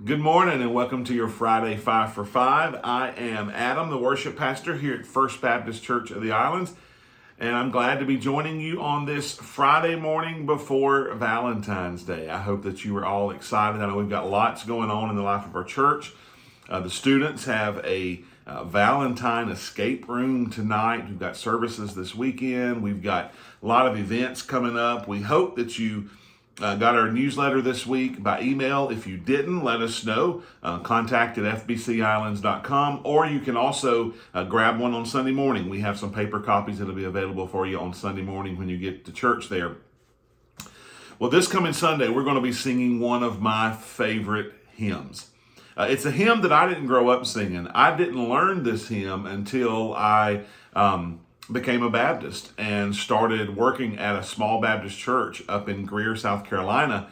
Good morning and welcome to your Friday 5 for 5. I am Adam, the worship pastor here at First Baptist Church of the Islands, and I'm glad to be joining you on this Friday morning before Valentine's Day. I hope that you are all excited. I know we've got lots going on in the life of our church. The students have a Valentine escape room tonight. We've got services this weekend. We've got a lot of events coming up. We hope that you got our newsletter this week by email. If you didn't, let us know. Contact at fbcislands.com, or you can also grab one on Sunday morning. We have some paper copies that'll be available for you on Sunday morning when you get to church there. Well, this coming Sunday, we're going to be singing one of my favorite hymns. It's a hymn that I didn't grow up singing. I didn't learn this hymn until I became a Baptist and started working at a small Baptist church up in Greer, South Carolina.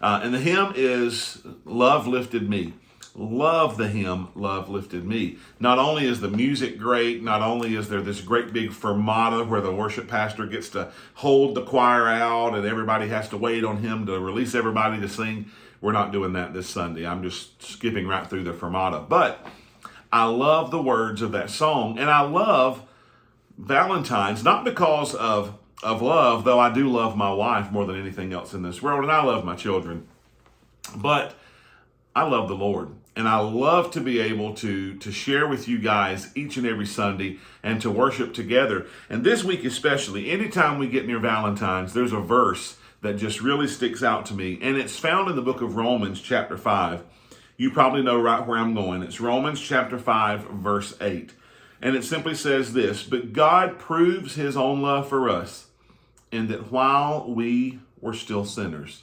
And the hymn is Love Lifted Me. Love the hymn, Love Lifted Me. Not only is the music great, not only is there this great big fermata where the worship pastor gets to hold the choir out and everybody has to wait on him to release everybody to sing. We're not doing that this Sunday. I'm just skipping right through the fermata. But I love the words of that song, and I love Valentine's, not because of love, though I do love my wife more than anything else in this world, and I love my children, but I love the Lord, and I love to be able to share with you guys each and every Sunday and to worship together. And this week especially, anytime we get near Valentine's, there's a verse that just really sticks out to me, and it's found in the book of Romans chapter 5. You probably know right where I'm going. It's Romans chapter 5, verse 8. And it simply says this: "But God proves his own love for us, in that while we were still sinners,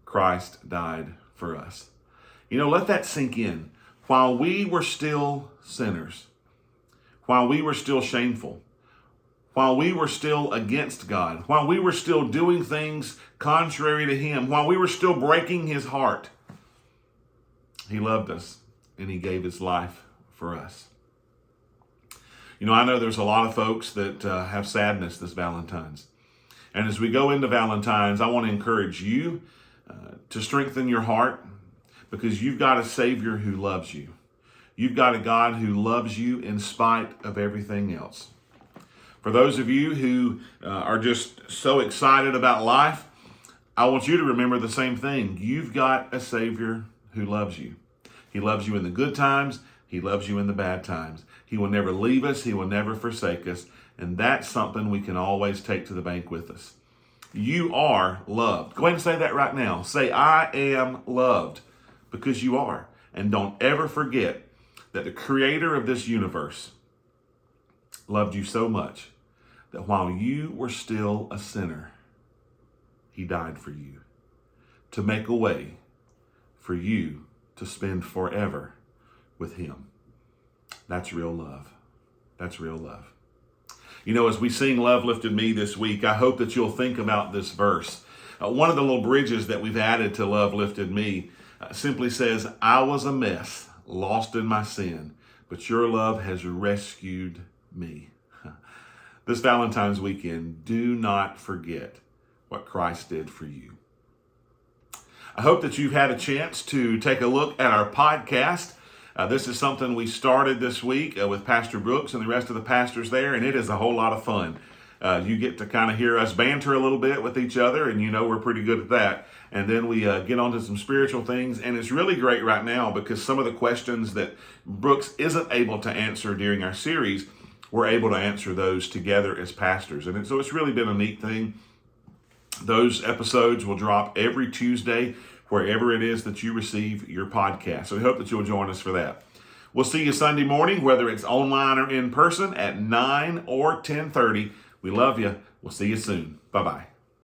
Christ died for us." You know, let that sink in. While we were still sinners, while we were still shameful, while we were still against God, while we were still doing things contrary to him, while we were still breaking his heart, he loved us and he gave his life for us. You know, I know there's a lot of folks that have sadness this Valentine's. And as we go into Valentine's, I want to encourage you to strengthen your heart, because you've got a Savior who loves you. You've got a God who loves you in spite of everything else. For those of you who are just so excited about life, I want you to remember the same thing. You've got a Savior who loves you. He loves you in the good times. He loves you in the bad times. He will never leave us. He will never forsake us. And that's something we can always take to the bank with us. You are loved. Go ahead and say that right now. Say, I am loved, because you are. And don't ever forget that the creator of this universe loved you so much that while you were still a sinner, he died for you to make a way for you to spend forever with him. That's real love. That's real love. You know, as we sing Love Lifted Me this week, I hope that you'll think about this verse. One of the little bridges that we've added to Love Lifted Me simply says, "I was a mess, lost in my sin, but your love has rescued me." This Valentine's weekend, do not forget what Christ did for you. I hope that you've had a chance to take a look at our podcast. This is something we started this week with Pastor Brooks and the rest of the pastors there, and it is a whole lot of fun. You get to kind of hear us banter a little bit with each other, and you know we're pretty good at that. And then we get onto some spiritual things, and it's really great right now because some of the questions that Brooks isn't able to answer during our series, we're able to answer those together as pastors. And so it's really been a neat thing. Those episodes will drop every Tuesday, wherever it is that you receive your podcast. So we hope that you'll join us for that. We'll see you Sunday morning, whether it's online or in person at 9 or 10:30. We love you. We'll see you soon. Bye-bye.